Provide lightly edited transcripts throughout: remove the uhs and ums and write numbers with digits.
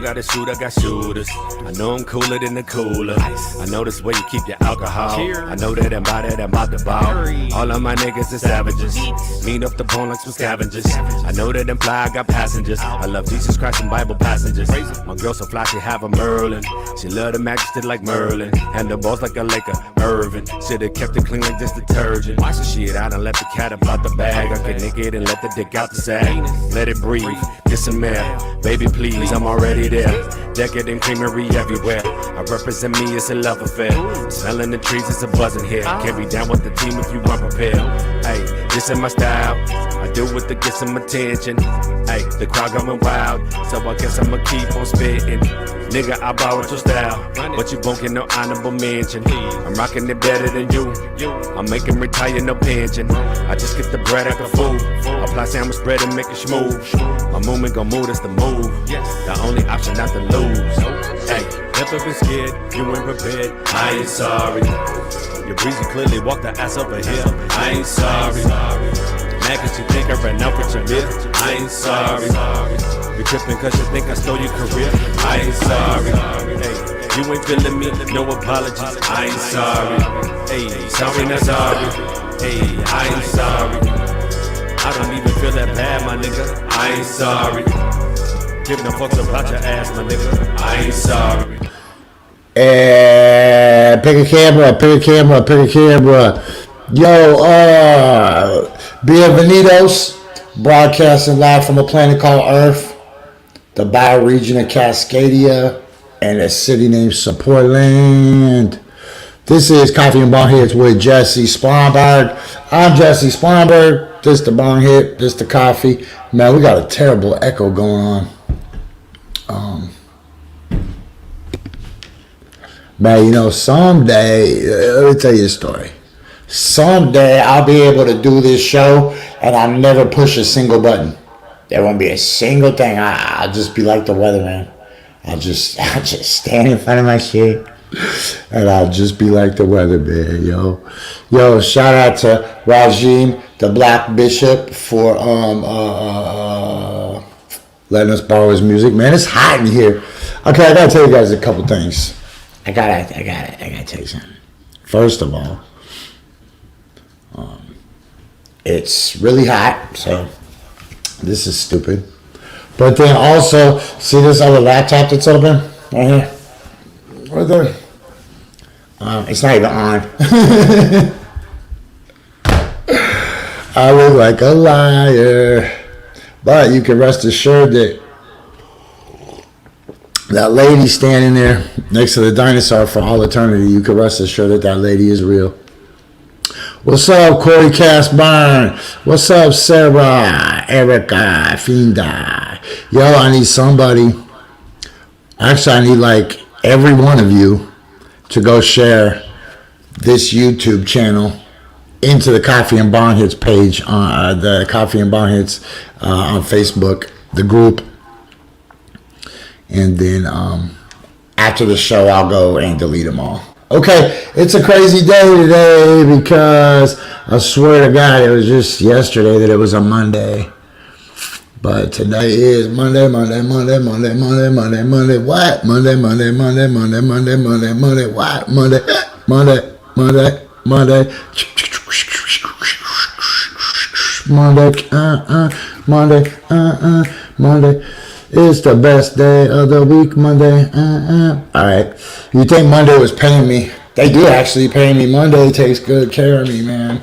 Got a shoot, I got shooters. I know I'm cooler than the cooler. I know this way you keep your alcohol. I know that I'm about it, I'm about to ball. All of my niggas are savages. Mean up the bone like some scavengers. I know that I'm fly, I got passengers. I love Jesus Christ and Bible passages. My girl so fly, she have a Merlin. She love the majesty like Merlin. And the balls like a Laker, Irvin. Should've kept it clean like this detergent. Shit, I done let the cat up out the bag. I get naked and let the dick out the sack. Let it breathe, get some air. Baby, please, I'm already there. Decadent creamery everywhere. I represent me, it's a love affair. Smelling the trees, it's a buzzing here. Can't be down with the team if you weren't prepared. Hey, this is my style. I do it to get some attention. Hey, the crowd going wild, so I guess I'ma keep on spitting. Nigga, I borrowed your style, but you won't get no honorable mention. I'm rocking it better than you. I'm making retire, no pension. I just get the bread out the food. Apply sandwich spread and make it smooth. My movement gon' move, that's the move. The only option not to lose. Hey, never been scared, you ain't prepared. I ain't sorry. Your breezy clearly walked the ass over here. I ain't sorry. Mad cause you think I ran out with your lip. I ain't sorry. You tripping cause you think I stole your career. I ain't sorry. Hey, you ain't feeling me, no apologies. I ain't sorry. Hey, sorry not sorry. Hey, I ain't sorry. I don't even feel that bad, my nigga. I ain't sorry. Give no fucks about your ass, my nigga. I ain't sorry. Pick a camera, pick a camera, pick a camera. Yo, bienvenidos. Broadcasting live from a planet called Earth, the bioregion of Cascadia, and a city named Supportland. This is Coffee and Bonghits with Jesie Sponberg. I'm Jesie Sponberg. This the bong hit. This the coffee. Man, we got a terrible echo going on. Man, you know, someday, let me tell you a story. Someday I'll be able to do this show and I'll never push a single button. There won't be a single thing. I'll just be like the weatherman. I'll just stand in front of my shit and I'll just be like the weatherman, yo. Yo, shout out to Rajim, the Black Bishop, for letting us borrow his music. Man, it's hot in here. Okay, I gotta tell you guys a couple things. I gotta tell you something. First of all, it's really hot, so this is stupid. But then also, see this other laptop that's open right here? Right there. It's not even on. I look like a liar. But you can rest assured that that lady standing there next to the dinosaur for all eternity, you can rest assured that that lady is real. What's up, Corey Casburn? What's up, Sarah, Erica, Finda? Yo, I need somebody. Actually, I need like every one of you to go share this YouTube channel into the Coffee and Bonghits page on the Coffee and Bonghits on Facebook, the group. And then after the show, I'll go and delete them all. Okay, it's a crazy day today because I swear to God, it was just yesterday that it was a Monday. But today is Monday. What? Monday. What? Monday. It's the best day of the week, Monday. Alright. You think Monday was paying me? They do actually pay me. Monday takes good care of me, man.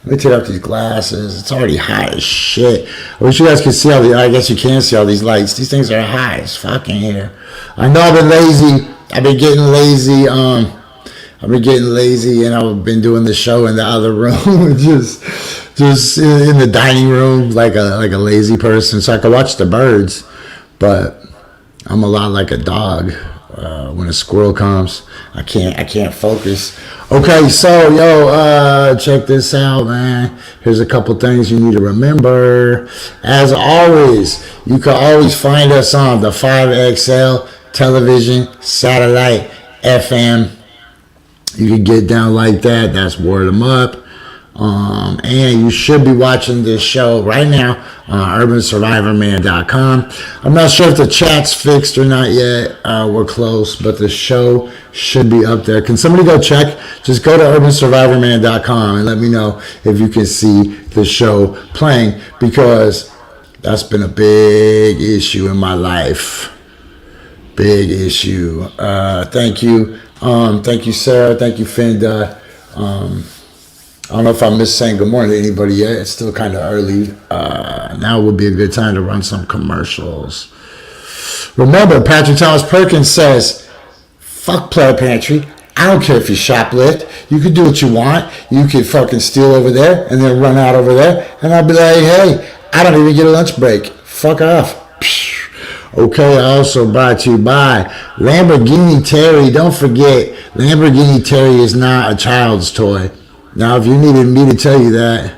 Let me take off these glasses. It's already hot as shit. I wish you guys could see all the, I guess you can see all these lights. These things are hot as fucking here. I know I've been lazy. I've been getting lazy. I've been getting lazy, and I've been doing the show in the other room, just in the dining room, like a lazy person, so I can watch the birds. But I'm a lot like a dog. When a squirrel comes, I can't focus. Okay, so check this out, man. Here's a couple things you need to remember. As always, you can always find us on the 5XL television, satellite, FM. You can get down like that. That's Word 'em Up. And you should be watching this show right now on urbansurvivorman.com. I'm not sure if the chat's fixed or not yet. We're close, but the show should be up there. Can somebody go check? Just go to urbansurvivorman.com and let me know if you can see the show playing, because that's been a big issue in my life. Big issue. Thank you. Thank you, Sarah. Thank you, Finda. I don't know if I missed saying good morning to anybody yet. It's still kind of early. Now would be a good time to run some commercials. Remember, Patrick Thomas Perkins says, fuck Player Pantry. I don't care if you shoplift. You can do what you want. You can fucking steal over there and then run out over there. And I'll be like, hey, I don't even get a lunch break. Fuck off. Okay, also brought to you by Lamborghini Terry. Don't forget, Lamborghini Terry is not a child's toy. Now, if you needed me to tell you that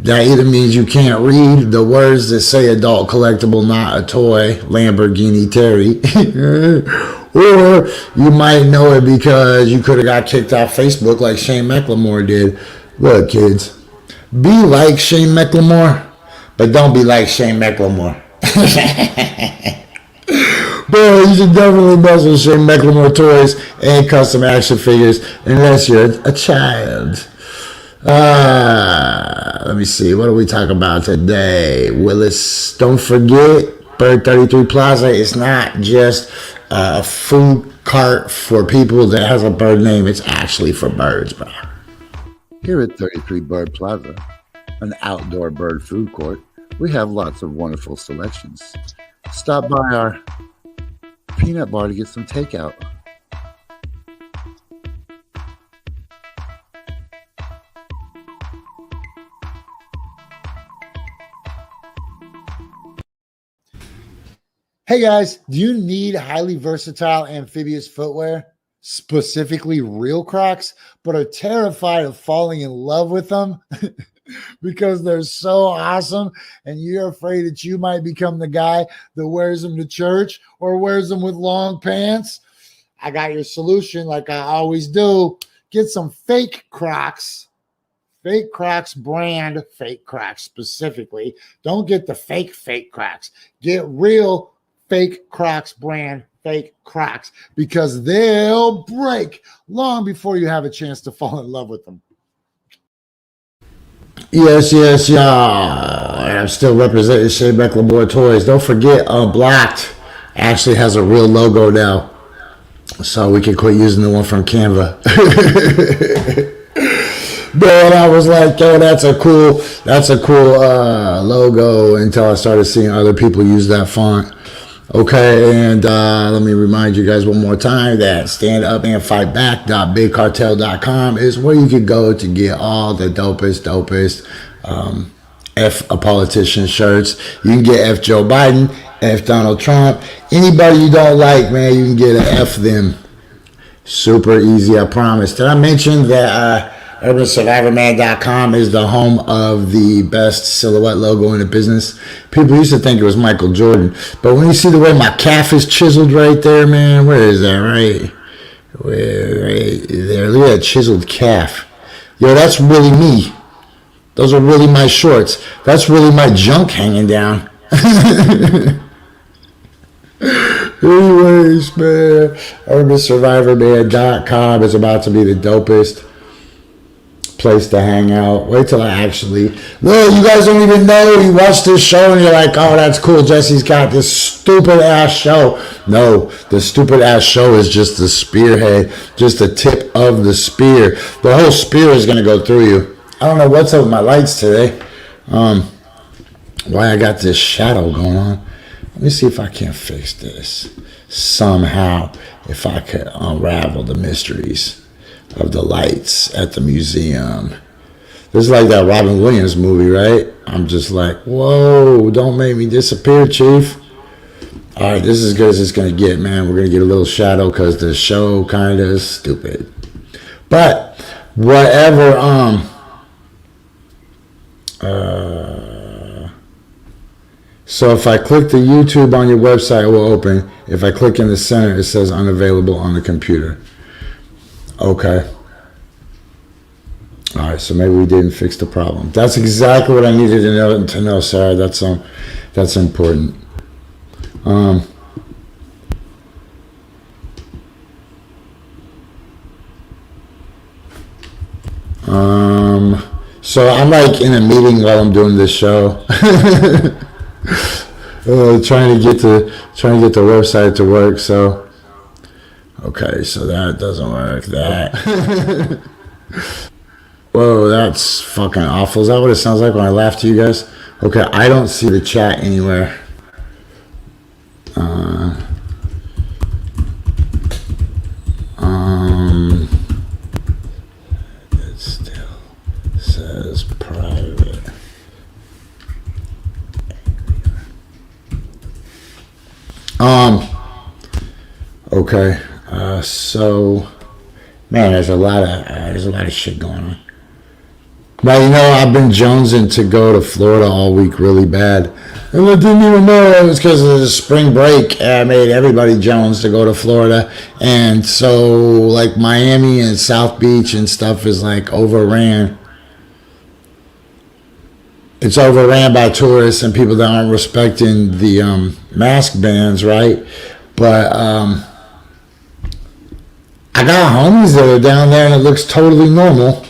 either means you can't read the words that say adult collectible, not a toy, Lamborghini Terry, or you might know it because you could have got kicked off Facebook like Shane McLemore did. Look, kids, be like Shane McLemore, but don't be like Shane McLemore. Bro, you should definitely mess with Shane McLemore toys and custom action figures unless you're a child. Let me see. What do we talk about today? Willis, don't forget, Bird 33 Plaza is not just a food cart for people that has a bird name. It's actually for birds, bro. Here at 33 Bird Plaza, an outdoor bird food court, we have lots of wonderful selections. Stop by our peanut bar to get some takeout. Hey guys, do you need highly versatile amphibious footwear, specifically real Crocs, but are terrified of falling in love with them because they're so awesome and you're afraid that you might become the guy that wears them to church or wears them with long pants? I got your solution like I always do. Get some fake Crocs. Fake Crocs brand, fake Crocs specifically. Don't get the fake Crocs. Get real fake Crocs brand, fake Crocs, because they'll break long before you have a chance to fall in love with them. Yes, y'all. I'm still representing Shane McLemore Toys. Don't forget, Unblocked actually has a real logo now, so we can quit using the one from Canva. But I was like, yo, that's a cool logo until I started seeing other people use that font. Okay, and let me remind you guys one more time that standupandfightback.bigcartel.com is where you can go to get all the dopest F a politician shirts. You can get F Joe Biden, F Donald Trump. Anybody you don't like, man, you can get an F them. Super easy, I promise. Did I mention that urbansurvivorman.com is the home of the best silhouette logo in the business? People used to think it was Michael Jordan, but when you see the way my calf is chiseled right there, man, where is that? Right there. Look at that chiseled calf. Yo, that's really me. Those are really my shorts. That's really my junk hanging down. Anyways, man, urbansurvivorman.com is about to be the dopest place to hang out. Wait till I actually. No, you guys don't even know. You watch this show and you're like, oh, that's cool. Jesse's got this stupid ass show. No, the stupid ass show is just the spearhead, just the tip of the spear. The whole spear is going to go through you. I don't know what's up with my lights today. Why I got this shadow going on. Let me see if I can fix this somehow. If I could unravel the mysteries. of the lights at the museum. This is like that Robin Williams movie, right? I'm just like, whoa, don't make me disappear, Chief. All right, this is as good as it's going to get, man. We're going to get a little shadow because the show kind of is stupid. But whatever, so if I click the YouTube on your website, it will open. If I click in the center, it says unavailable on the computer. Okay. All right, so maybe we didn't fix the problem. That's exactly what I needed to know, Sarah. That's important. So I'm like in a meeting while I'm doing this show, trying to get the website to work. So, okay, so that doesn't work. That. Whoa, that's fucking awful. Is that what it sounds like when I laugh to you guys? Okay, I don't see the chat anywhere. It still says private. Okay. So, man, there's a lot of shit going on. But you know, I've been jonesing to go to Florida all week really bad. And I didn't even know it was because of the spring break. I made everybody jones to go to Florida. And so, like, Miami and South Beach and stuff is, like, overran. It's overran by tourists and people that aren't respecting the mask bans, right? But I got homies that are down there and it looks totally normal.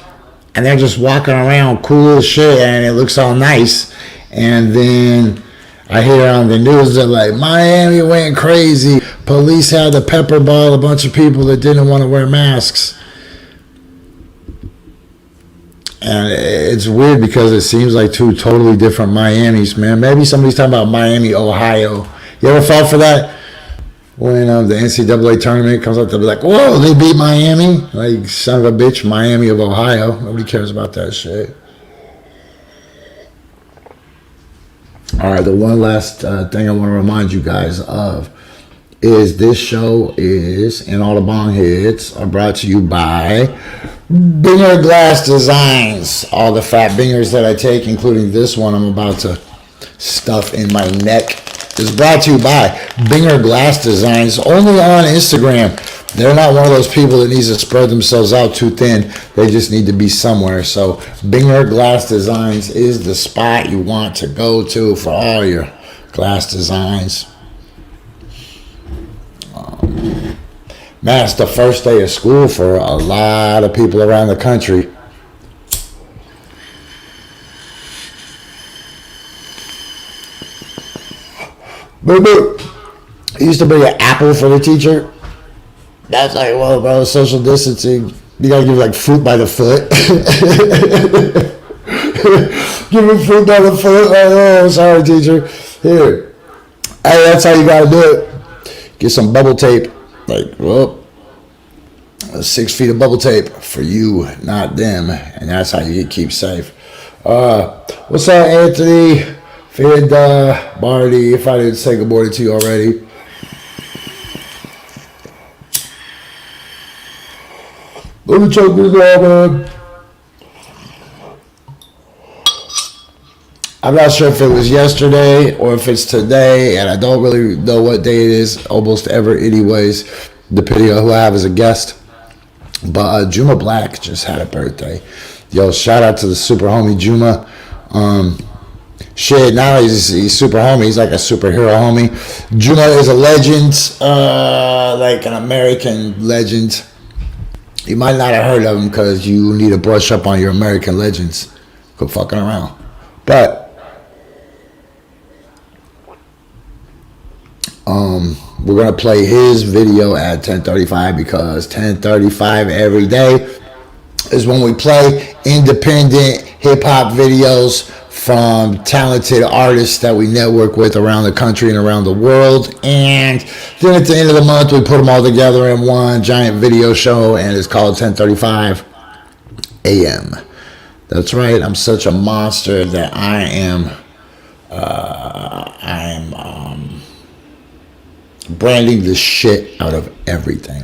And they're just walking around cool as shit and it looks all nice. And then I hear on the news that like Miami went crazy. Police had to pepper ball a bunch of people that didn't want to wear masks. And it's weird because it seems like two totally different Miamis, man. Maybe somebody's talking about Miami, Ohio. You ever fought for that? When the NCAA tournament comes out, they'll be like, whoa, they beat Miami? Like, son of a bitch, Miami of Ohio. Nobody cares about that shit. All right, the one last thing I want to remind you guys of is this show and all the bong hits are brought to you by Binger Glass Designs. All the fat bingers that I take, including this one I'm about to stuff in my neck, is brought to you by Binger Glass Designs, only on Instagram. They're not one of those people that needs to spread themselves out too thin. They just need to be somewhere. So Binger Glass Designs is the spot you want to go to for all your glass designs. Man, it's the first day of school for a lot of people around the country. Boo boo. I used to bring an apple for the teacher. That's like, well, bro, social distancing. You gotta give like fruit by the foot. Give him fruit by the foot. Oh, sorry, teacher. Here. Hey, that's how you gotta do it. Get some bubble tape. Like, well, 6 feet of bubble tape for you, not them. And that's how you keep safe. What's up, Anthony? Fid, Barty, if I didn't say good morning to you already. Let me choke this out, man. I'm not sure if it was yesterday or if it's today, and I don't really know what day it is almost ever anyways, depending on who I have as a guest. But Juma Black just had a birthday. Yo, shout out to the super homie Juma. Shit, now he's super homie. He's like a superhero homie. Juma is a legend, like an American legend. You might not have heard of him because you need to brush up on your American legends. Quit fucking around. But we're gonna play his video at 10:35 because 10:35 every day is when we play independent hip hop videos from talented artists that we network with around the country and around the world. And then at the end of the month, we put them all together in one giant video show, and it's called 10:35 a.m. That's right. I'm such a monster that I am branding the shit out of everything.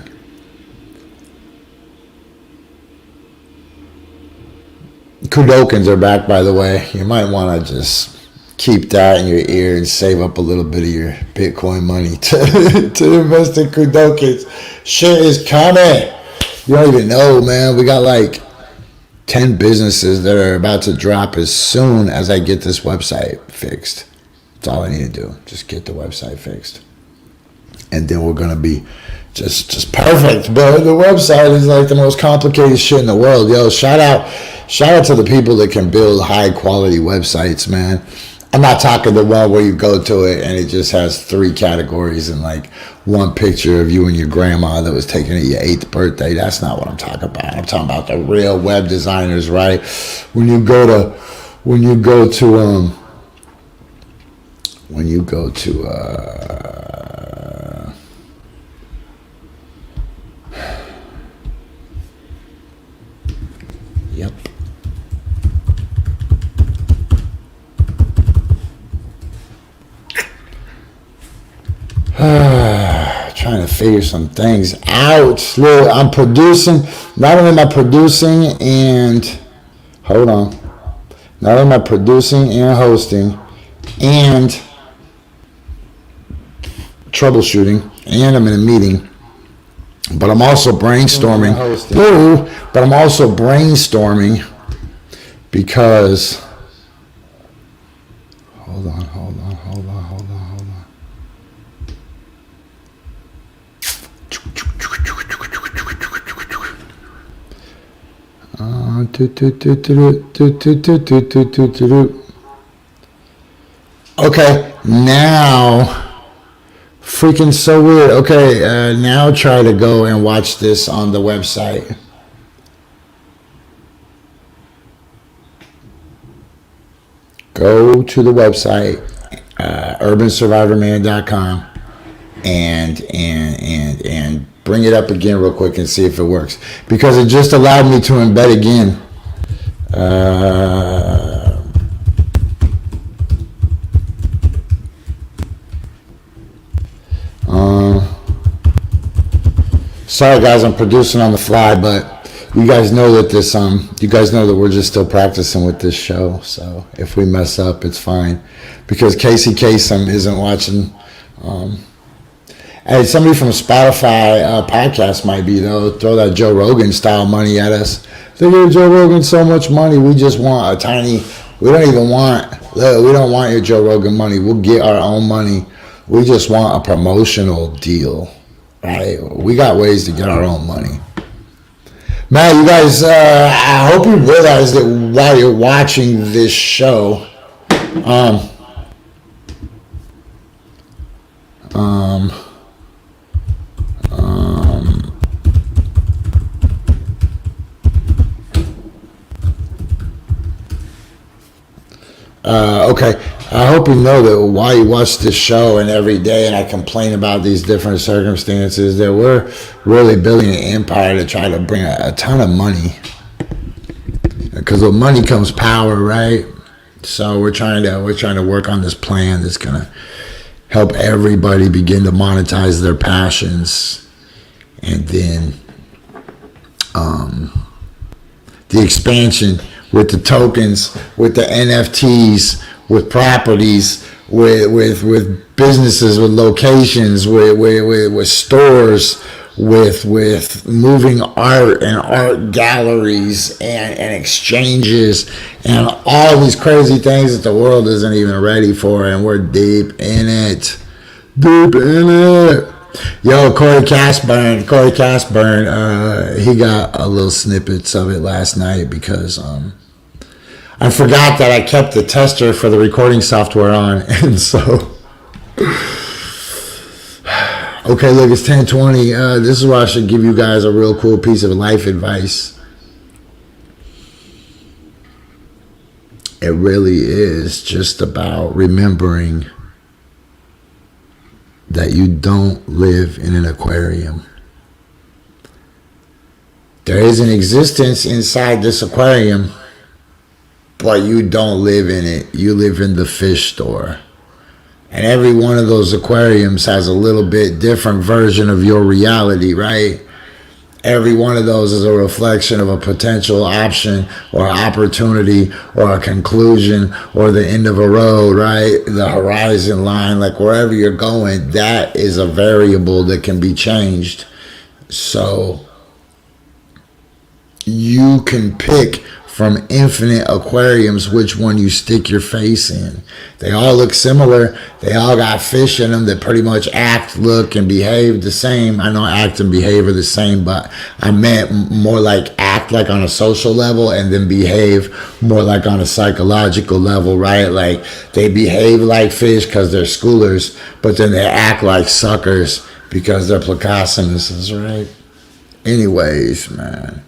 Kudokins are back, by the way. You might want to just keep that in your ear and save up a little bit of your Bitcoin money to invest in Kudokins. Shit is coming. You don't even know, man. We got like 10 businesses that are about to drop as soon as I get this website fixed. That's all I need to do. Just get the website fixed. And then we're going to be just perfect. But the website is like the most complicated shit in the world. Yo, shout out to the people that can build high quality websites, man. I'm not talking the one where you go to it and it just has 3 categories and like one picture of you and your grandma that was taken at your 8th birthday. That's not what I'm talking about. I'm talking about the real web designers, right? When you go to yep. Trying to figure some things out. Look, I'm producing. Not only am I producing and hold on. Not only am I producing and hosting and troubleshooting, and I'm in a meeting, but I'm also brainstorming. But I'm also brainstorming because hold on. Okay, now freaking so weird. Okay, now try to go and watch this on the website. Go to the website, urbansurvivorman.com, and bring it up again real quick and see if it works, because it just allowed me to embed again. Sorry guys, I'm producing on the fly, but you guys know that we're just still practicing with this show. So if we mess up, it's fine, because Casey Kasem isn't watching. Hey, somebody from Spotify podcast might be, though. Throw that Joe Rogan style money at us. They give Joe Rogan so much money. We just want a tiny. We don't want your Joe Rogan money. We'll get our own money. We just want a promotional deal, right? We got ways to get our own money. Man, you guys, I hope you realize that while you're watching this show, okay, I hope you know that while you watch this show and every day and I complain about these different circumstances, that we're really building an empire to try to bring a ton of money. Because with money comes power, right? So we're trying to work on this plan that's gonna help everybody begin to monetize their passions, and then the expansion with the tokens, with the NFTs, with properties, with businesses, with locations, with stores, with moving art and art galleries and exchanges and all these crazy things that the world isn't even ready for, and we're deep in it. Yo, Corey Castburn, he got a little snippets of it last night because I forgot that I kept the tester for the recording software on, and so okay, look, it's 10:20. This is why I should give you guys a real cool piece of life advice. It really is just about remembering that you don't live in an aquarium. There is an existence inside this aquarium, but you don't live in it. You live in the fish store. And every one of those aquariums has a little bit different version of your reality, right? Every one of those is a reflection of a potential option or opportunity or a conclusion or the end of a road, right? The horizon line, like wherever you're going, that is a variable that can be changed. So you can pick from infinite aquariums which one you stick your face in. They all look similar. They all got fish in them that pretty much act, look, and behave the same. I know act and behave are the same, but I meant more like act like on a social level and then behave more like on a psychological level, right? Like they behave like fish because they're schoolers, but then they act like suckers because they're placosomuses, right? Anyways, man.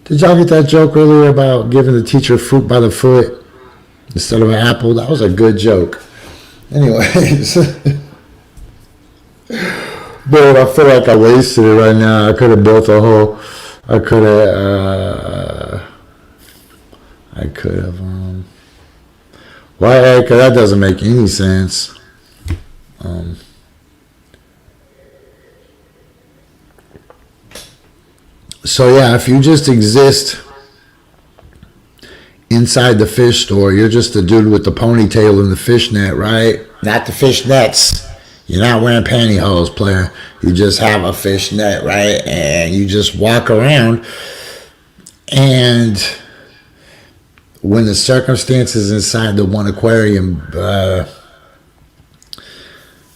Did y'all get that joke earlier about giving the teacher fruit by the foot instead of an apple? That was a good joke. Anyways. But I feel like I wasted it right now. I could have built a whole... I could have... Why, Erica? That doesn't make any sense. So yeah, if you just exist inside the fish store, you're just the dude with the ponytail and the fishnet, right? Not the fishnets. You're not wearing pantyhose, player. You just have a fishnet, right? And you just walk around. And when the circumstances inside the one aquarium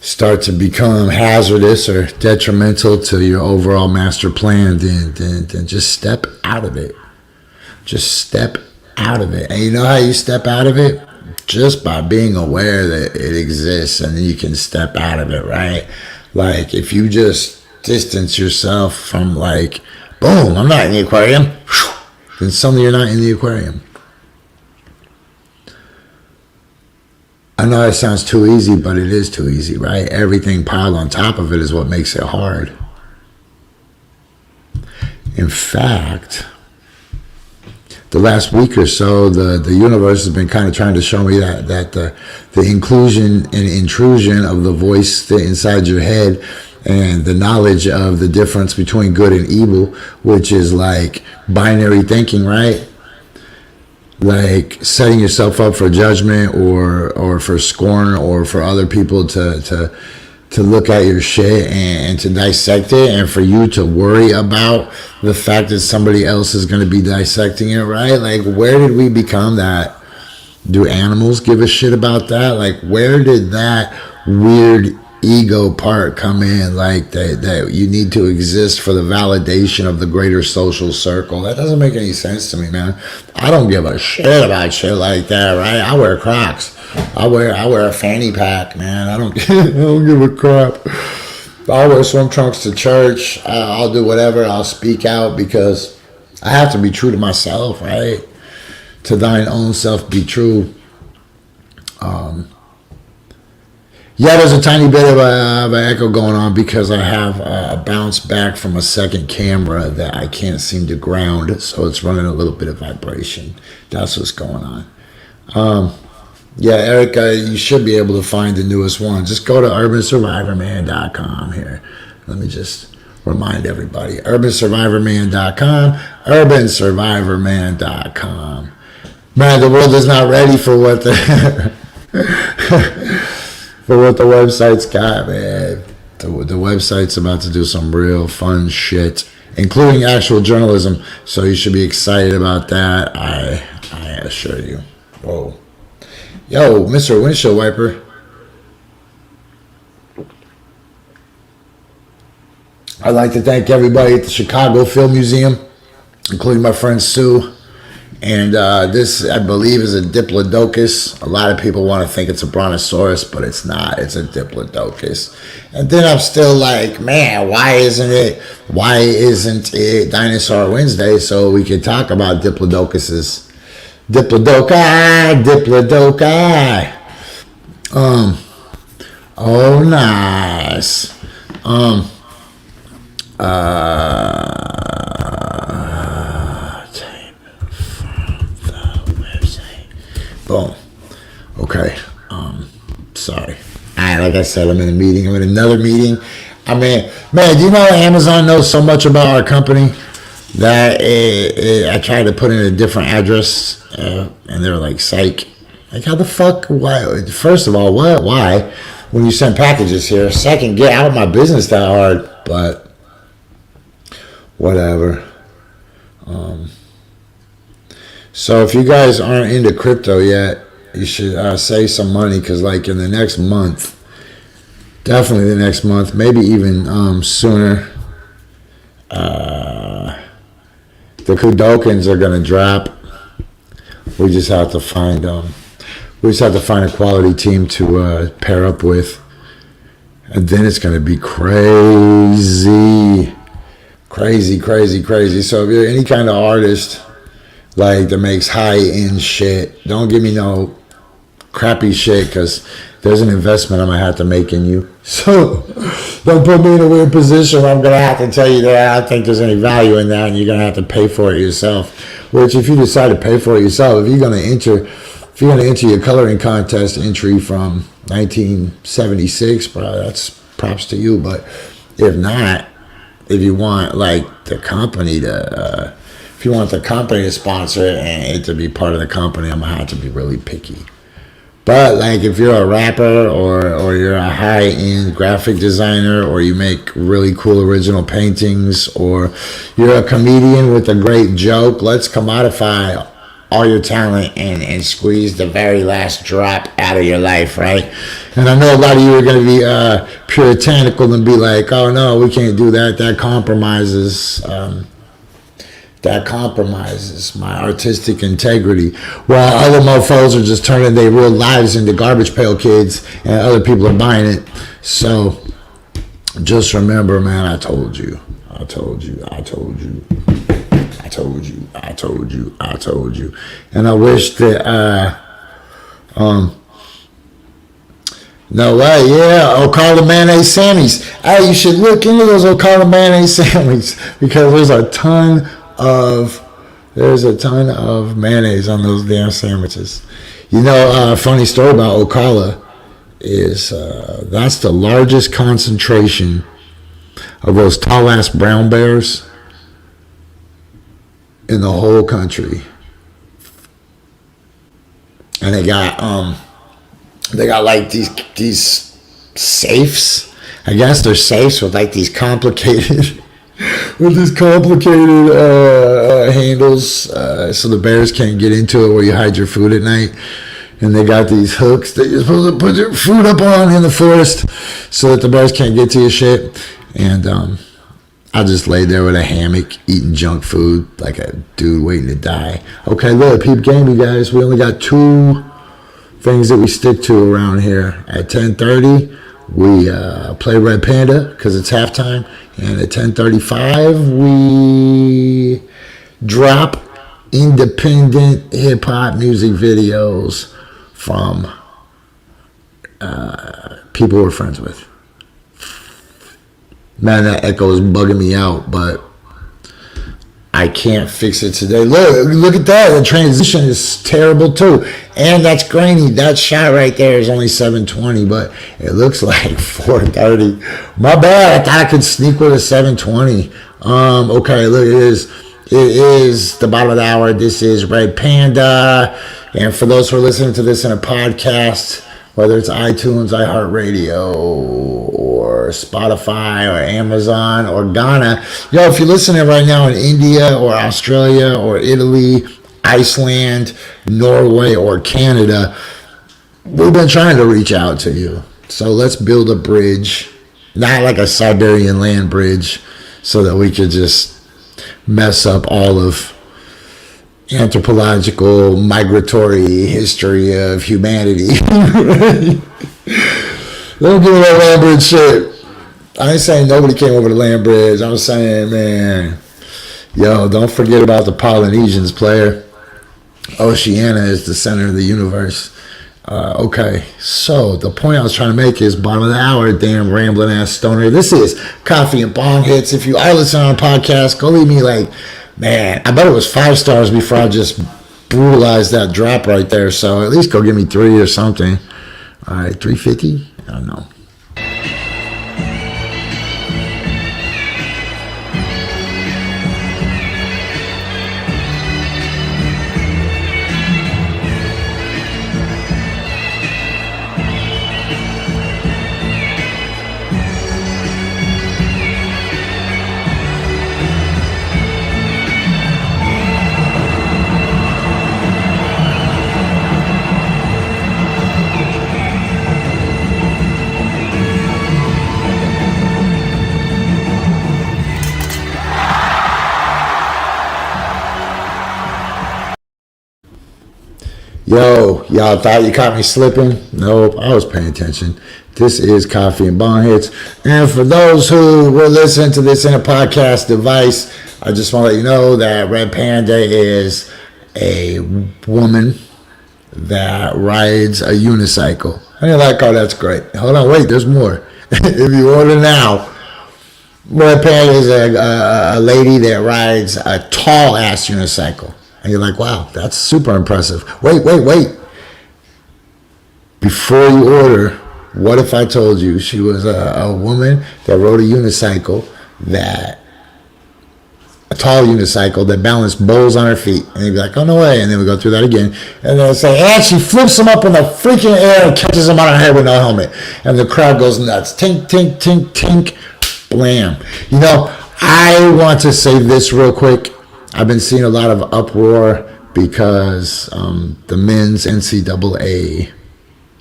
start to become hazardous or detrimental to your overall master plan, then just step out of it. Just step out of it. And you know how you step out of it? Just by being aware that it exists, and then you can step out of it, right? Like if you just distance yourself from like, boom, I'm not in the aquarium, then suddenly you're not in the aquarium. I know it sounds too easy, but it is too easy, right? Everything piled on top of it is what makes it hard. In fact, the last week or so, the universe has been kind of trying to show me that the inclusion and intrusion of the voice inside your head and the knowledge of the difference between good and evil, which is like binary thinking, right? Like setting yourself up for judgment or for scorn or for other people to look at your shit and to dissect it, and for you to worry about the fact that somebody else is going to be dissecting it, right? Like, where did we become that? Do animals give a shit about that? Like, where did that weird ego part come in? Like, that you need to exist for the validation of the greater social circle. That doesn't make any sense to me, man. I don't give a shit about shit like that, right? I wear Crocs. I wear a fanny pack, man. I don't give a crap. I'll wear swim trunks to church. I'll do whatever. I'll speak out because I have to be true to myself, right? To thine own self be true. Yeah, there's a tiny bit of an echo going on because I have a bounce back from a second camera that I can't seem to ground, so it's running a little bit of vibration. That's what's going on. Yeah, Erica, you should be able to find the newest one. Just go to urbansurvivorman.com here. Let me just remind everybody. urbansurvivorman.com, urbansurvivorman.com. Man, the world is not ready for what the for what the website's got, man. The website's about to do some real fun shit, including actual journalism. So you should be excited about that. I assure you. Whoa. Yo, Mr. Windshield Wiper. I'd like to thank everybody at the Chicago Film Museum, including my friend Sue. And this, I believe, is a Diplodocus. A lot of people want to think it's a Brontosaurus, but it's not. It's a Diplodocus. And then I'm still like, man, why isn't it Dinosaur Wednesday so we can talk about Diplodocuses? Diplodocus. Oh, nice. Boom. Okay. Sorry. Like I said, I'm in a meeting. I'm in another meeting. I mean, man, do you know Amazon knows so much about our company that I tried to put in a different address, and they're like, psych. Like, how the fuck? Why? First of all, what? Why? When you send packages here. Second, get out of my business that hard. But whatever. So if you guys aren't into crypto yet, you should save some money, because like in the next month, definitely the next month, maybe even sooner, the Kudokans are gonna drop. We just have to find a quality team to pair up with, and then it's gonna be crazy. So if you're any kind of artist like that makes high-end shit, don't give me no crappy shit, because there's an investment I'm gonna have to make in you. So don't put me in a weird position where I'm gonna have to tell you that I don't think there's any value in that, and you're gonna have to pay for it yourself. Which, if you decide to pay for it yourself, if you're gonna enter your coloring contest entry from 1976, bro, that's props to you. But if not, if you want like the company to sponsor it and it to be part of the company, I'm gonna have to be really picky. But like if you're a rapper or you're a high-end graphic designer, or you make really cool original paintings, or you're a comedian with a great joke, let's commodify all your talent and squeeze the very last drop out of your life, right? And I know a lot of you are going to be puritanical and be like, oh no, we can't do that. That compromises my artistic integrity. While other mofos are just turning their real lives into garbage pail kids, and other people are buying it. So just remember, man, I told you. And I wish that, no way, yeah, Ocala mayonnaise Sammys. Hey, you should look into those Ocala mayonnaise Sammys, because there's a ton of mayonnaise on those damn sandwiches. You know, funny story about Ocala is that's the largest concentration of those tall ass brown bears in the whole country. And they got like these safes. I guess they're safes with like these complicated handles, so the bears can't get into it where you hide your food at night. And they got these hooks that you're supposed to put your food up on in the forest so that the bears can't get to your shit. And I just laid there with a hammock eating junk food like a dude waiting to die. Okay, look, peep game, you guys. We only got 2 things that we stick to around here. At 10:30, we play Red Panda because it's halftime. And at 10:35, we drop independent hip-hop music videos from people we're friends with. Man, that echo is bugging me out, but I can't fix it today. Look at that. The transition is terrible too. And that's grainy. That shot right there is only 720, but it looks like 430. My bad. I thought I could sneak with a 720. Okay, look, it is the bottom of the hour. This is Red Panda. And for those who are listening to this in a podcast, whether it's iTunes, iHeartRadio, or Spotify, or Amazon, or Ghana. Yo, if you're listening right now in India, or Australia, or Italy, Iceland, Norway, or Canada, we've been trying to reach out to you. So let's build a bridge, not like a Siberian land bridge, so that we could just mess up all of anthropological migratory history of humanity. Don't give me that land bridge shit. I ain't saying nobody came over the land bridge. I'm saying, man, yo, don't forget about the Polynesians, player. Oceania is the center of the universe. Okay, so the point I was trying to make is bottom of the hour, damn rambling ass stoner. This is Coffee and Bong Hits. If you are listening on a podcast, go leave me like, man, I bet it was 5 stars before I just brutalized that drop right there. So at least go give me 3 or something. All right, 350? I don't know. Yo, y'all thought you caught me slipping? Nope, I was paying attention. This is Coffee and Bong Hits. And for those who were listening to this in a podcast device, I just want to let you know that Red Panda is a woman that rides a unicycle. And you're like, oh, that's great. Hold on, wait, there's more. If you order now, Red Panda is a lady that rides a tall-ass unicycle. And you're like, wow, that's super impressive. Wait. Before you order, what if I told you she was a woman that rode a unicycle, a tall unicycle that balanced bowls on her feet? And you'd be like, oh, no way. And then we go through that again. And then say, and she flips them up in the freaking air and catches them on her head with no helmet. And the crowd goes nuts. Tink, tink, tink, tink, blam. You know, I want to say this real quick. I've been seeing a lot of uproar because the men's NCAA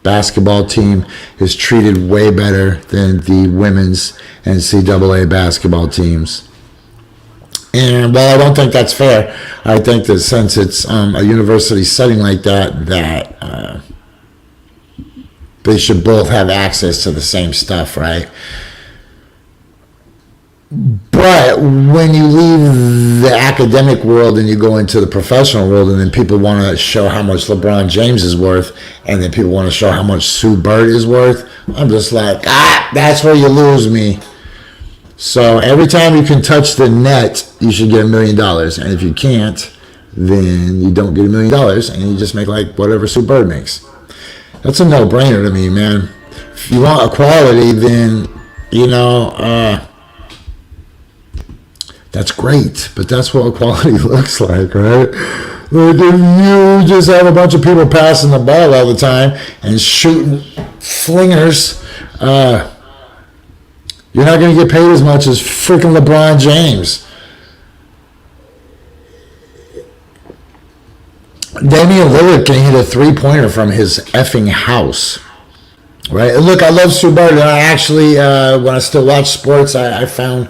basketball team is treated way better than the women's NCAA basketball teams. And while I don't think that's fair, I think that since it's a university setting like that they should both have access to the same stuff, right? But when you leave the academic world and you go into the professional world, and then people want to show how much LeBron James is worth, and then people want to show how much Sue Bird is worth, I'm just like, that's where you lose me. So every time you can touch the net, you should get $1 million. And if you can't, then you don't get $1 million, and you just make like whatever Sue Bird makes. That's a no-brainer to me, man. If you want equality, then, that's great, but that's what equality looks like, right? Like if you just have a bunch of people passing the ball all the time and shooting flingers, you're not going to get paid as much as freaking LeBron James. Damian Lillard can hit a 3-pointer from his effing house, right? And look, I love Sue Bird, and I actually, when I still watch sports, I found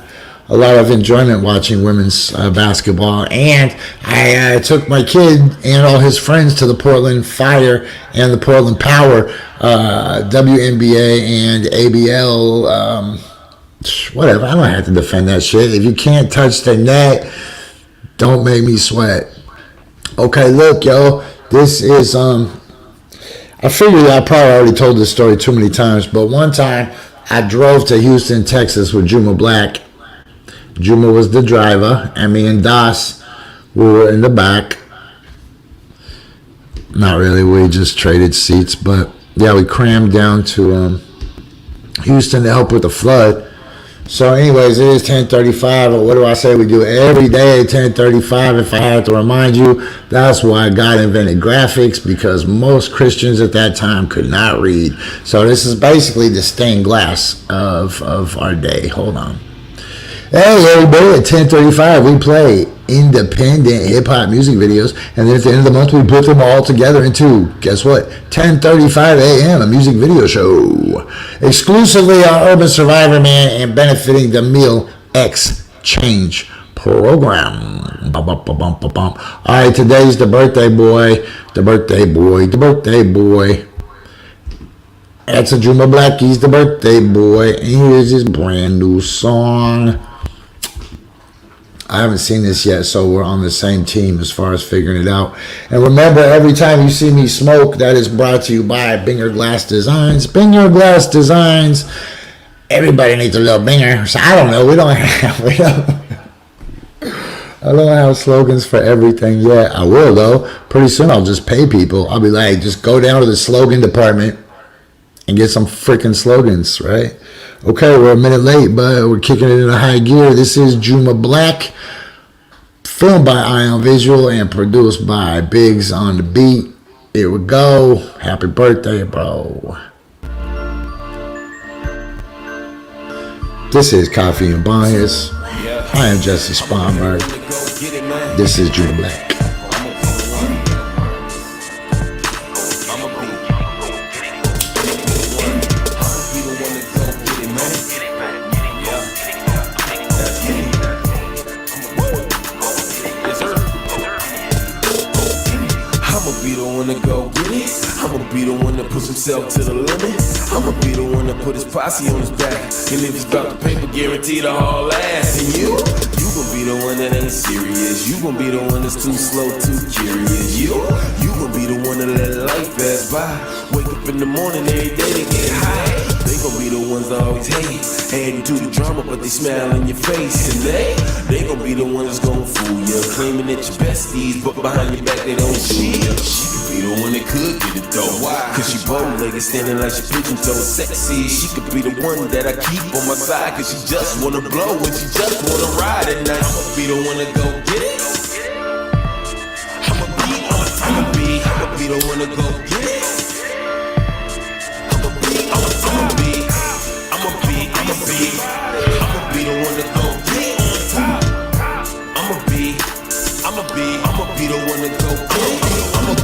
a lot of enjoyment watching women's basketball, and I took my kid and all his friends to the Portland Fire and the Portland Power, WNBA and ABL, whatever. I don't have to defend that shit. If you can't touch the net, don't make me sweat. Okay, look, yo, this is, I figured I probably already told this story too many times, but one time I drove to Houston, Texas with Juma Black. Juma was the driver, and me and Das, we were in the back. Not really, we just traded seats, but yeah, we crammed down to Houston to help with the flood. So anyways, it is 10:35, or what do I say we do every day at 10:35? If I had to remind you, that's why God invented graphics, because most Christians at that time could not read. So this is basically the stained glass of our day. Hold on. Hey everybody, at 10:35 we play independent hip-hop music videos, and then at the end of the month we put them all together into, guess what, 10:35 a.m., a music video show, exclusively on Urban Survivor, man, and benefiting the Meal Exchange program. Alright, today's the birthday boy. That's a Juma Black, he's the birthday boy, and here's his brand new song. I haven't seen this yet, so we're on the same team as far as figuring it out. And remember, every time you see me smoke, that is brought to you by Binger Glass Designs. Binger Glass Designs. Everybody needs a little binger. So I don't know. I don't have slogans for everything yet. I will, though. Pretty soon I'll just pay people. I'll be like, just go down to the slogan department and get some freaking slogans, right? Okay, we're a minute late, but we're kicking it into high gear. This is Juma Black, filmed by aaaand Visual and produced by Biggs on the beat. Here we go. Happy birthday, bro. This is Coffee and Bonghits. I am Jessie Sponberg. This is Juma Black. Be the one that puts himself to the limit. I'ma be the one that put his posse on his back. And if it's about the paper, guarantee the haul ass. And you gon' be the one that ain't serious. You gon' be the one that's too slow, too curious. You gon' be the one that let life pass by. Wake up in the morning every day to get high. They gon' be the ones that always hate, adding to the drama, but they smile in your face. And they gon' be the ones that's gon' fool you, claiming that your besties, but behind your back they don't see you. She could be the one that could get it though. Why? Cause she bow-legged, standing like she pigeon-toed, sexy. She could be the one that I keep on my side, cause she just wanna blow and she just wanna ride at night. I'ma be the one to go get it. I'ma be the one to go get it. I'ma be the one to go get it. I'ma be the one to go get it. I'ma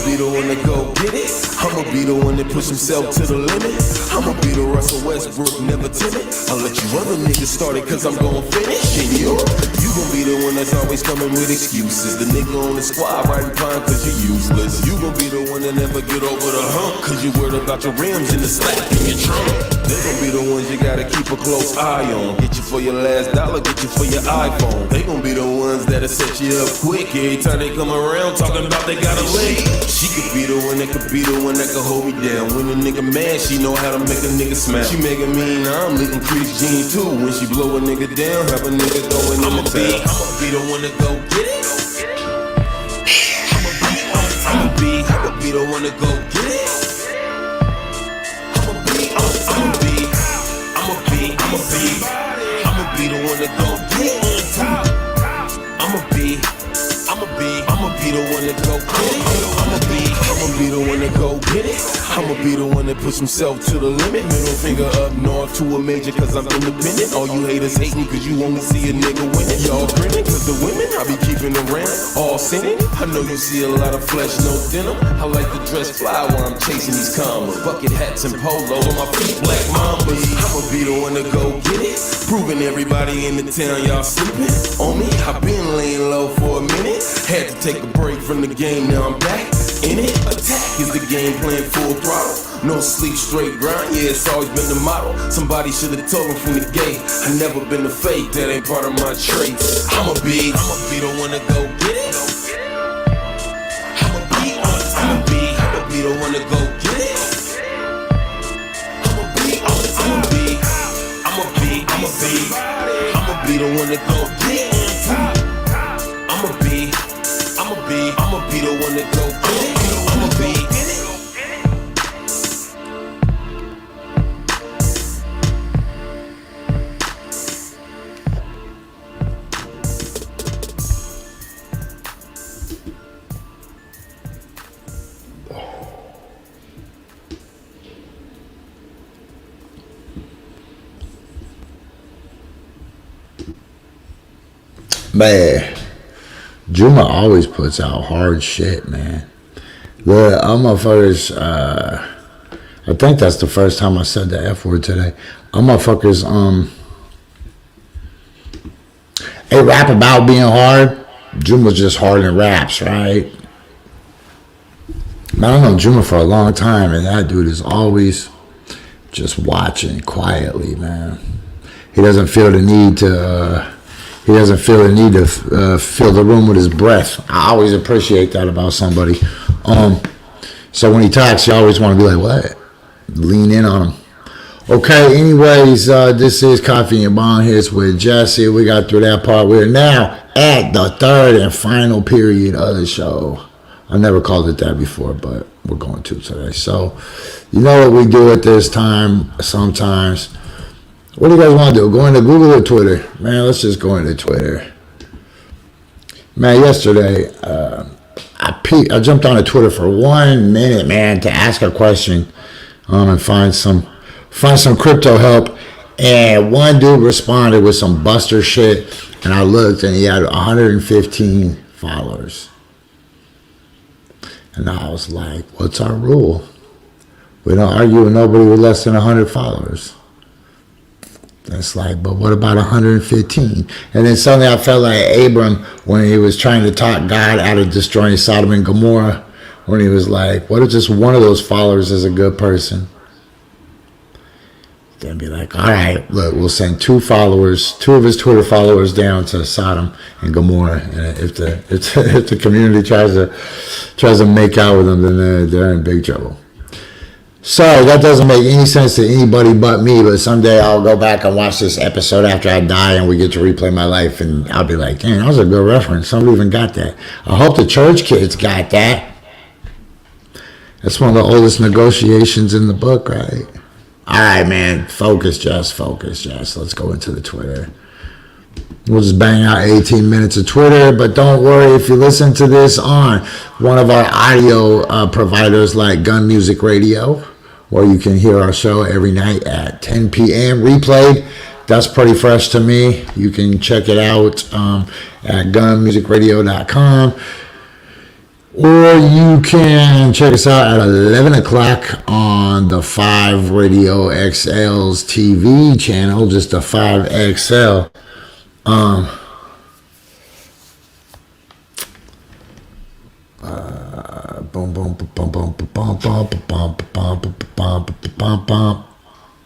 be the one to go get it. I'ma be the one that push himself to the limit. I'ma be the Russell Westbrook, never timid. I'll let you other niggas start it cause I'm gon' finish. And you gon' be the one that's always coming with excuses. The nigga on the squad riding fine cause you're useless. You gon' be the one that never get over the hump cause you worried about your rims and the slap in your trunk. They gon' be the ones you gotta keep a close eye on. Get you for your last dollar, get you for your iPhone. They gon' be the ones that'll set you up quick every time they come around talking about they got a lick. She could be the one that could be the one that could hold me down. When a nigga mad, she know how to make a nigga smile. She make a mean, I'm licking crease jeans too. When she blow a nigga down, have a nigga going in the town. I'ma be the one to go get it. I'ma be the one to go get it. I'ma be the one to go get it. I'ma be the one to go get it. I'ma be the one to go get it. I'ma be the one that puts himself to the limit. Middle finger up north to a major cause I'm independent. All you haters hate me cause you only see a nigga winning. Y'all grinning cause the women I be keeping around all sinning. I know you see a lot of flesh, no denim. I like to dress fly while I'm chasing these commas. Bucket hats and polo on my feet, black mambas. I'ma be the one to go get it. Proving everybody in the town y'all sleeping on me. I been laying low for a minute. Had to take a break from the game, now I'm back in it. Attack is the game, playing full throttle. No sleep, straight grind, yeah, it's always been the motto. Somebody should've told me from the gate I never been a fake, that ain't part of my traits. I'ma be the one to go get it. I'ma be the one to go get it. I'ma be the one to go get it. I'ma be the one to go get it. I'ma be. Man, Juma always puts out hard shit, man. The motherfuckers, I think that's the first time I said the F word today. Motherfuckers, they rap about being hard. Juma's just hard in raps, right? Man, I've known Juma for a long time, and that dude is always just watching quietly, man. He doesn't feel the need to he doesn't feel the need to fill the room with his breath. I always appreciate that about somebody. So when he talks, you always want to be like, what? Lean in on him. Okay, anyways, this is Coffee and Bong Hits with Jessie. We got through that part. We're now at the third and final period of the show. I never called it that before, but we're going to today. So, you know what we do at this time sometimes. What do you guys want to do? Go into Google or Twitter? Man, let's just go into Twitter. Man, yesterday, I jumped onto Twitter for 1 minute, man, to ask a question and find some crypto help. And one dude responded with some buster shit, and I looked, and he had 115 followers. And I was like, what's our rule? We don't argue with nobody with less than 100 followers. That's like, but what about 115? And then suddenly I felt like Abram when he was trying to talk God out of destroying Sodom and Gomorrah, when he was like, what if just one of those followers is a good person? Then be like, all right, look, we'll send two of his Twitter followers down to Sodom and Gomorrah. And if the community tries to make out with them, then they're in big trouble. So that doesn't make any sense to anybody but me, but someday I'll go back and watch this episode after I die and we get to replay my life, and I'll be like, dang, that was a good reference. Somebody even got that. I hope the church kids got that. That's one of the oldest negotiations in the book, right? All right, man, focus, Jess. Let's go into the Twitter. We'll just bang out 18 minutes of Twitter, but don't worry if you listen to this on one of our audio providers like Gun Music Radio, where you can hear our show every night at 10 p.m. replayed. That's pretty fresh to me. You can check it out at gunmusicradio.com. Or you can check us out at 11 o'clock on the 5 Radio XL's TV channel, just the 5XL. All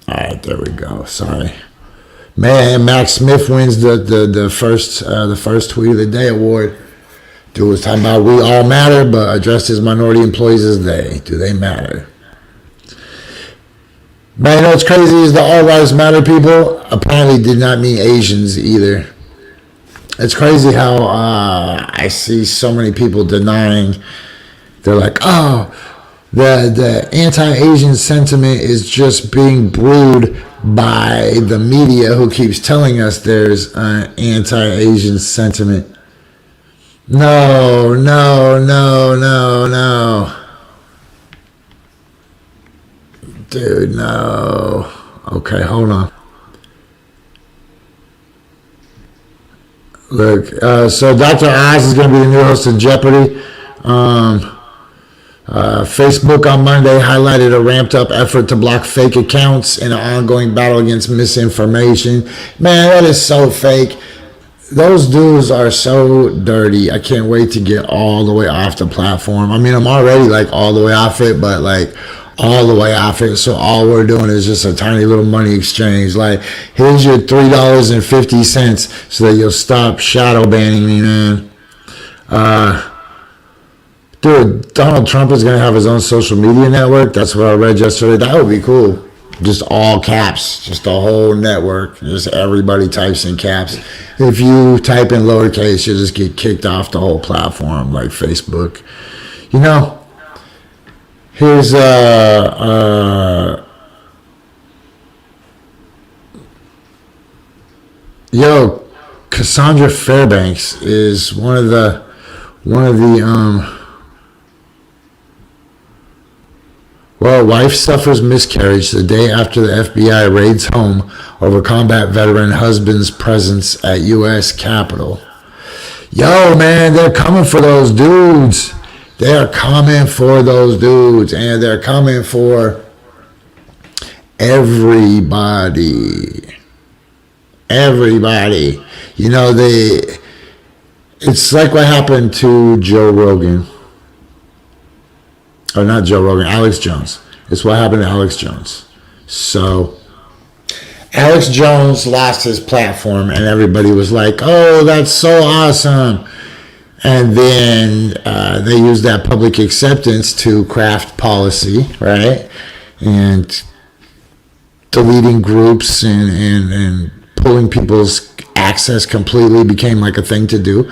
right, there we go. Sorry, man. Max Smith wins the first tweet of the day award. Dude was talking about we all matter, but addressed his minority employees as they. Do they matter? Man, you know what's crazy is the all lives matter people apparently did not mean Asians either. It's crazy how I see so many people denying. They're like, oh, the anti-Asian sentiment is just being brewed by the media who keeps telling us there's an anti-Asian sentiment. No. Dude, no. Okay, hold on. Look, so Dr. Oz is going to be the new host of Jeopardy. Facebook on Monday highlighted a ramped-up effort to block fake accounts in an ongoing battle against misinformation. Man, that is so fake. Those dudes are so dirty. I can't wait to get all the way off the platform. I mean, I'm already like all the way off it, but like all the way off it. So all we're doing is just a tiny little money exchange. Like, here's your $3.50 so that you'll stop shadow banning me, man. Dude, Donald Trump is going to have his own social media network. That's what I read yesterday. That would be cool. Just all caps, just the whole network. Just everybody types in caps. If you type in lowercase, you'll just get kicked off the whole platform like Facebook. You know, here's Cassandra Fairbanks is one of the wife suffers miscarriage the day after the FBI raids home over combat veteran husband's presence at U.S. Capitol. Yo, man, they're coming for those dudes. They're coming for those dudes, and they're coming for everybody. Everybody. You know, it's like what happened to Joe Rogan. Or not Joe Rogan, Alex Jones. It's what happened to Alex Jones. So, Alex Jones lost his platform, and everybody was like, "Oh, that's so awesome!" And then they used that public acceptance to craft policy, right? And deleting groups and pulling people's access completely became like a thing to do.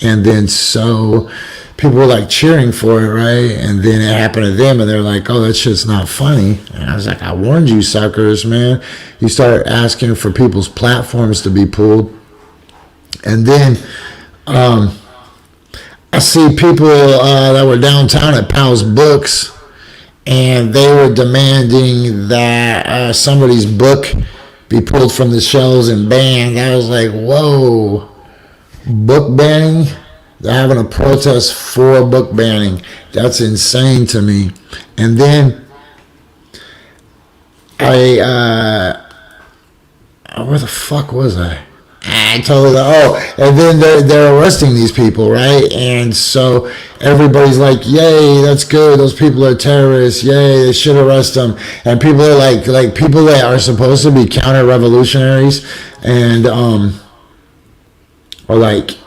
And then so people were like cheering for it, right? And then it happened to them, and they're like, "Oh, that shit's not funny." And I was like, "I warned you, suckers, man." You start asking for people's platforms to be pulled. And then I see people that were downtown at Powell's Books, and they were demanding that somebody's book be pulled from the shelves and banned. I was like, whoa, book banning? They're having a protest for book banning. That's insane to me. And then where the fuck was I? I totally, and then they're arresting these people, right? And so everybody's like, yay, that's good, those people are terrorists, yay, they should arrest them. And people are like people that are supposed to be counter-revolutionaries and or like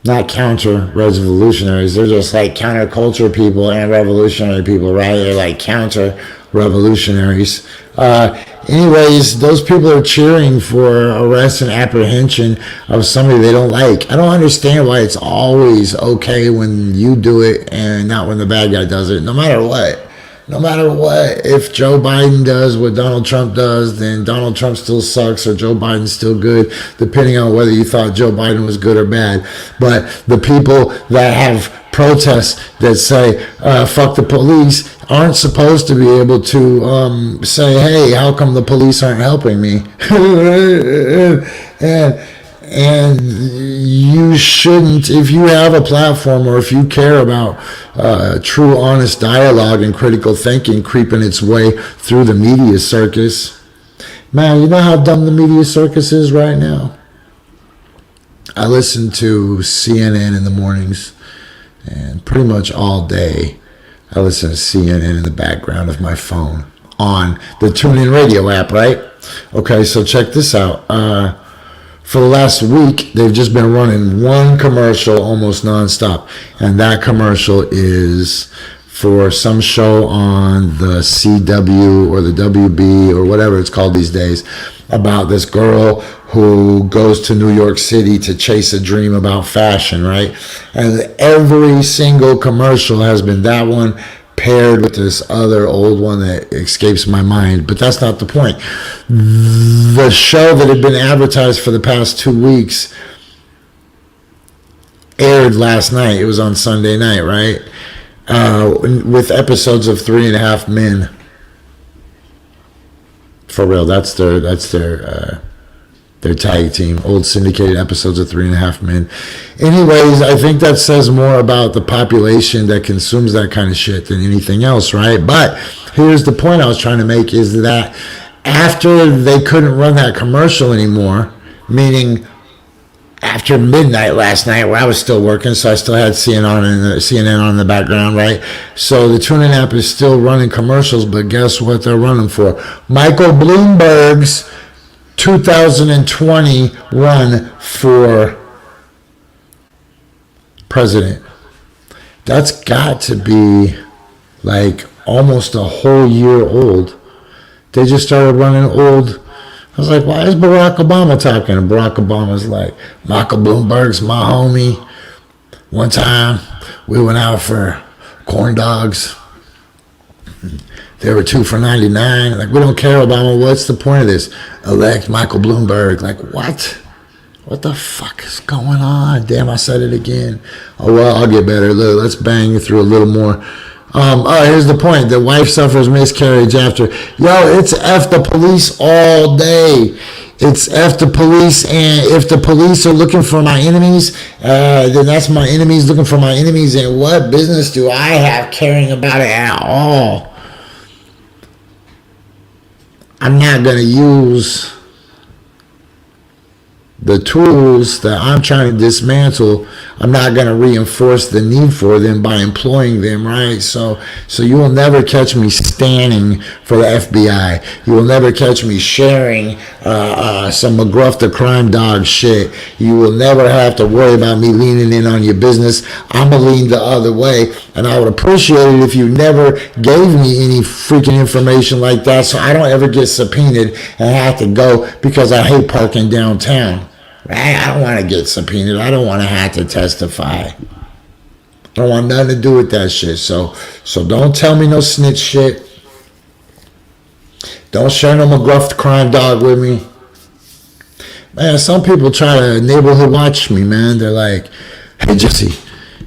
not counter-revolutionaries, they're just like counterculture people and revolutionary people, right? They're like counter-revolutionaries. Anyways, those people are cheering for arrest and apprehension of somebody they don't like. I don't understand why it's always okay when you do it and not when the bad guy does it, no matter what. No matter what, if Joe Biden does what Donald Trump does, then Donald Trump still sucks or Joe Biden's still good, depending on whether you thought Joe Biden was good or bad. But the people that have protests that say, fuck the police, aren't supposed to be able to say, hey, how come the police aren't helping me? And you shouldn't, if you have a platform or if you care about true, honest dialogue and critical thinking creeping its way through the media circus. Man, you know how dumb the media circus is right now? I listen to CNN in the mornings, and pretty much all day I listen to CNN in the background of my phone on the TuneIn Radio app, right? Okay, so check this out. For the last week, they've just been running one commercial almost nonstop. And that commercial is for some show on the CW or the WB or whatever it's called these days, about this girl who goes to New York City to chase a dream about fashion, right? And every single commercial has been that one paired with this other old one that escapes my mind, but that's not the point. The show that had been advertised for the past 2 weeks aired last night. It was on Sunday night, right? With episodes of 3.5 Men. For real, that's their tag team, old syndicated episodes of 3.5 Men. Anyways, I think that says more about the population that consumes that kind of shit than anything else, right? But here's the point I was trying to make, is that after they couldn't run that commercial anymore, meaning after midnight last night, where I was still working, so I still had CNN on in the background, right? So the TuneIn app is still running commercials, but guess what they're running for? Michael Bloomberg's 2020 run for president. That's got to be like almost a whole year old. They just started running old. I was like, why is Barack Obama talking? And Barack Obama's like, Michael Bloomberg's my homie. One time we went out for corn dogs. They were 2 for $99. Like, we don't care, Obama. What's the point of this? Elect Michael Bloomberg. Like, what? What the fuck is going on? Damn, I said it again. Oh, well, I'll get better. Look, let's bang through a little more. Here's the point. The wife suffers miscarriage after. Yo, it's F the police all day. It's F the police, and if the police are looking for my enemies, then that's my enemies looking for my enemies, and what business do I have caring about it at all? I'm not going to use the tools that I'm trying to dismantle, I'm not going to reinforce the need for them by employing them, right? So you will never catch me standing for the FBI. You will never catch me sharing some McGruff the crime dog shit. You will never have to worry about me leaning in on your business. I'm going to lean the other way, and I would appreciate it if you never gave me any freaking information like that, so I don't ever get subpoenaed and have to go because I hate parking downtown. I don't want to get subpoenaed. I don't want to have to testify. I don't want nothing to do with that shit. So don't tell me no snitch shit. Don't share no McGruff crime dog with me. Man, some people try to neighborhood watch me, man. They're like, hey, Jessie.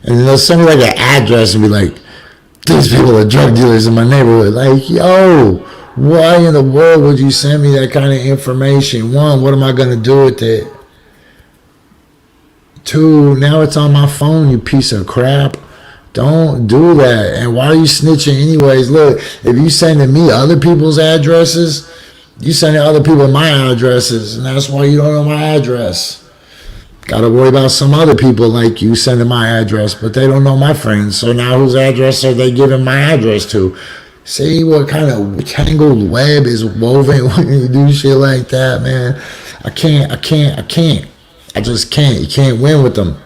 And then they'll send me like an address and be like, these people are drug dealers in my neighborhood. Like, yo, why in the world would you send me that kind of information? One, what am I going to do with it? Two, now it's on my phone, you piece of crap. Don't do that. And why are you snitching anyways? Look, if you sending me other people's addresses, you sending other people my addresses, and that's why you don't know my address. Got to worry about some other people like you sending my address, but they don't know my friends. So now whose address are they giving my address to? See what kind of tangled web is woven when you do shit like that, man. I can't. I just can't. You can't win with them.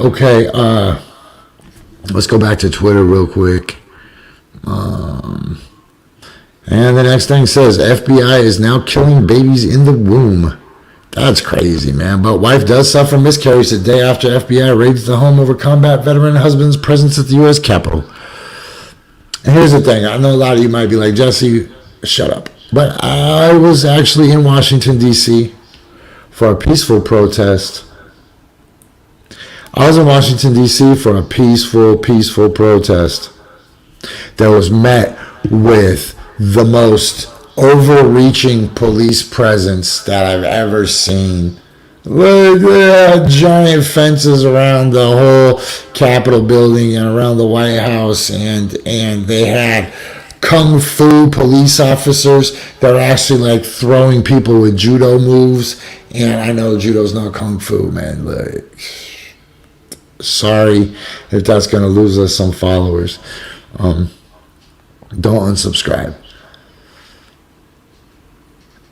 Okay, let's go back to Twitter real quick. And the next thing says, FBI is now killing babies in the womb. That's crazy, man. But wife does suffer miscarriage the day after FBI raids the home over combat veteran husband's presence at the U.S. Capitol. And here's the thing. I know a lot of you might be like, Jesse, shut up. But I was actually in Washington, D.C. for a peaceful protest. I was in Washington, D.C. for a peaceful protest that was met with the most overreaching police presence that I've ever seen. Look, they had giant fences around the whole Capitol building and around the White House, and they had kung fu police officers that are actually like throwing people with judo moves. And I know judo's not kung fu, man. Like, sorry if that's gonna lose us some followers. Don't unsubscribe.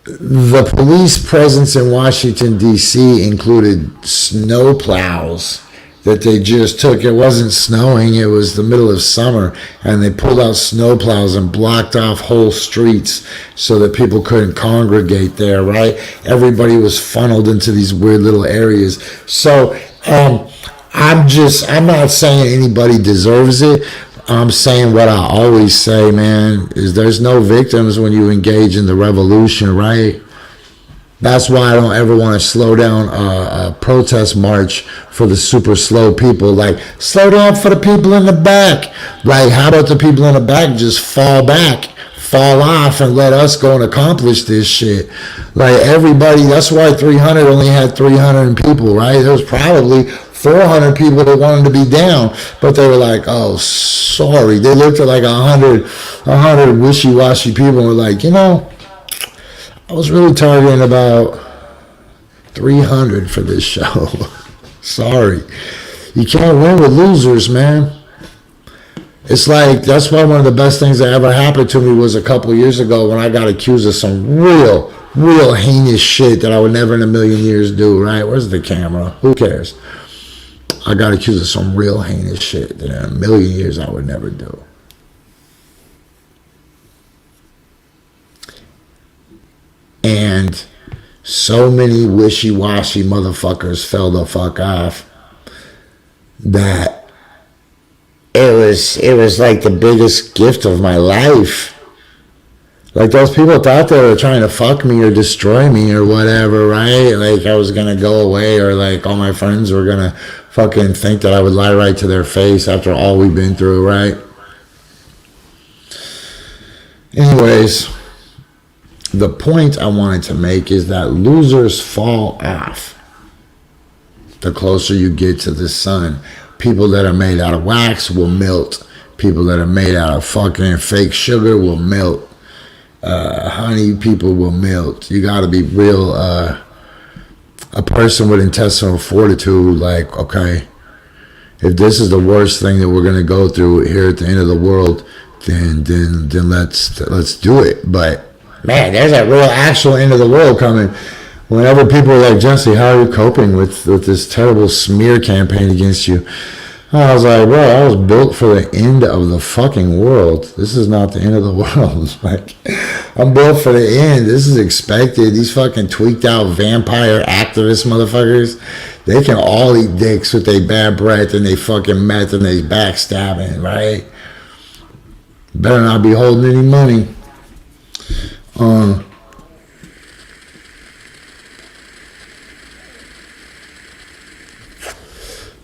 The police presence in Washington, D.C. included snow plows that they just took. It wasn't snowing, it was the middle of summer, and they pulled out snow plows and blocked off whole streets so that people couldn't congregate there, right? Everybody was funneled into these weird little areas. So I'm not saying anybody deserves it. I'm saying what I always say, man, is there's no victims when you engage in the revolution, right? That's why I don't ever want to slow down a protest march for the super slow people. Like, slow down for the people in the back. Like, how about the people in the back just fall off, and let us go and accomplish this shit? Like, everybody, that's why 300 only had 300 people, right? There was probably 400 people that wanted to be down, but they were like, oh, sorry. They looked at like 100 wishy-washy people and were like, I was really targeting about 300 for this show. Sorry. You can't win with losers, man. It's like, that's why one of the best things that ever happened to me was a couple years ago when I got accused of some real heinous shit that I would never in a million years do, right? Where's the camera? Who cares? I got accused of some real heinous shit that in a million years I would never do. And so many wishy-washy motherfuckers fell the fuck off that it was like the biggest gift of my life. Like, those people thought they were trying to fuck me or destroy me or whatever, right? Like, I was gonna go away, or like all my friends were gonna fucking think that I would lie right to their face after all we've been through, right? Anyways, the point I wanted to make is that losers fall off the closer you get to the sun. People that are made out of wax will melt. People that are made out of fucking fake sugar will melt. honey people will melt. You got to be real, a person with intestinal fortitude. Like, okay, if this is the worst thing that we're gonna go through here at the end of the world, then let's do it. But man, there's a real actual end of the world coming. Whenever people are like, Jessie, how are you coping with this terrible smear campaign against you? I was like, bro, I was built for the end of the fucking world. This is not the end of the world. Like, I'm built for the end. This is expected. These fucking tweaked out vampire activist motherfuckers, they can all eat dicks with their bad breath and they fucking meth and they backstabbing, right? Better not be holding any money.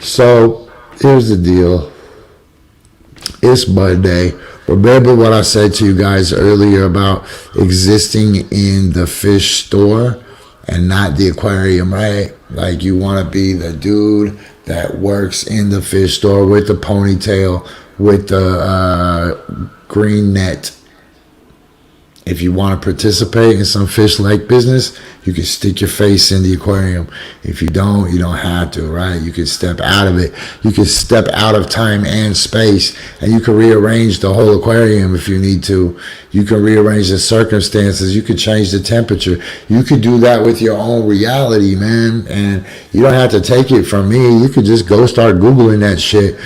So here's the deal. It's Monday. Remember what I said to you guys earlier about existing in the fish store and not the aquarium, right? Like, you want to be the dude that works in the fish store with the ponytail, with the green net. If you want to participate in some fish lake business, you can stick your face in the aquarium. If you don't, you don't have to, right? You can step out of it. You can step out of time and space, and you can rearrange the whole aquarium if you need to. You can rearrange the circumstances. You can change the temperature. You could do that with your own reality, man. And you don't have to take it from me. You could just go start Googling that shit.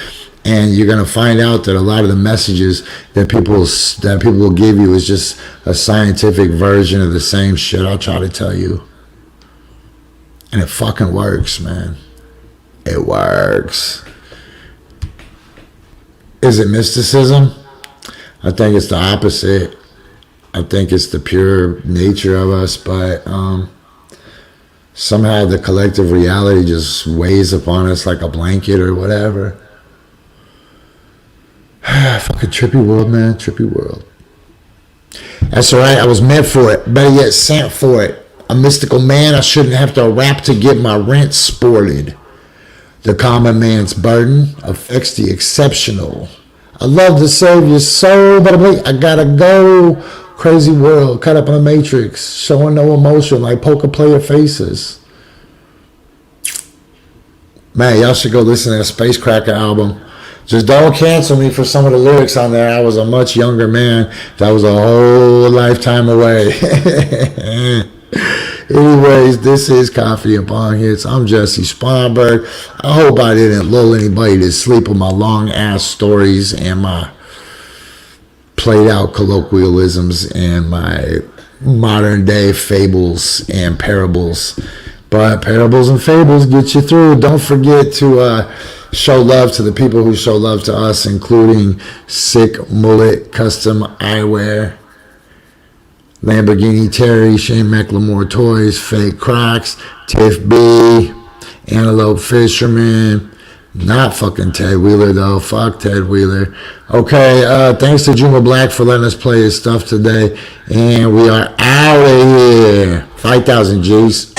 And you're gonna find out that a lot of the messages that people will give you is just a scientific version of the same shit I'll try to tell you. And it fucking works, man. It works. Is it mysticism? I think it's the opposite. I think it's the pure nature of us, but somehow the collective reality just weighs upon us like a blanket or whatever. Fucking trippy world, man. Trippy world. That's alright. I was meant for it. Better yet, sent for it. A mystical man. I shouldn't have to rap to get my rent sported. The common man's burden affects the exceptional. I love to save your soul, but I gotta go. Crazy world. Cut up in a matrix. Showing no emotion like poker player faces. Man, y'all should go listen to that Space Cracker album. Just don't cancel me for some of the lyrics on there. I was a much younger man. That was a whole lifetime away. Anyways, this is Coffee and Bong Hits. I'm Jesse Sponberg. I hope I didn't lull anybody to sleep with my long-ass stories and my played-out colloquialisms and my modern-day fables and parables. But parables and fables get you through. Don't forget to show love to the people who show love to us, including Sick Mullet Custom Eyewear, Lamborghini Terry, Shane McLemore Toys, Fake Crocs, Tiff B, Antelope Fisherman, not fucking Ted Wheeler though, fuck Ted Wheeler. Okay, thanks to Juma Black for letting us play his stuff today, and we are out of here. 5,000 G's.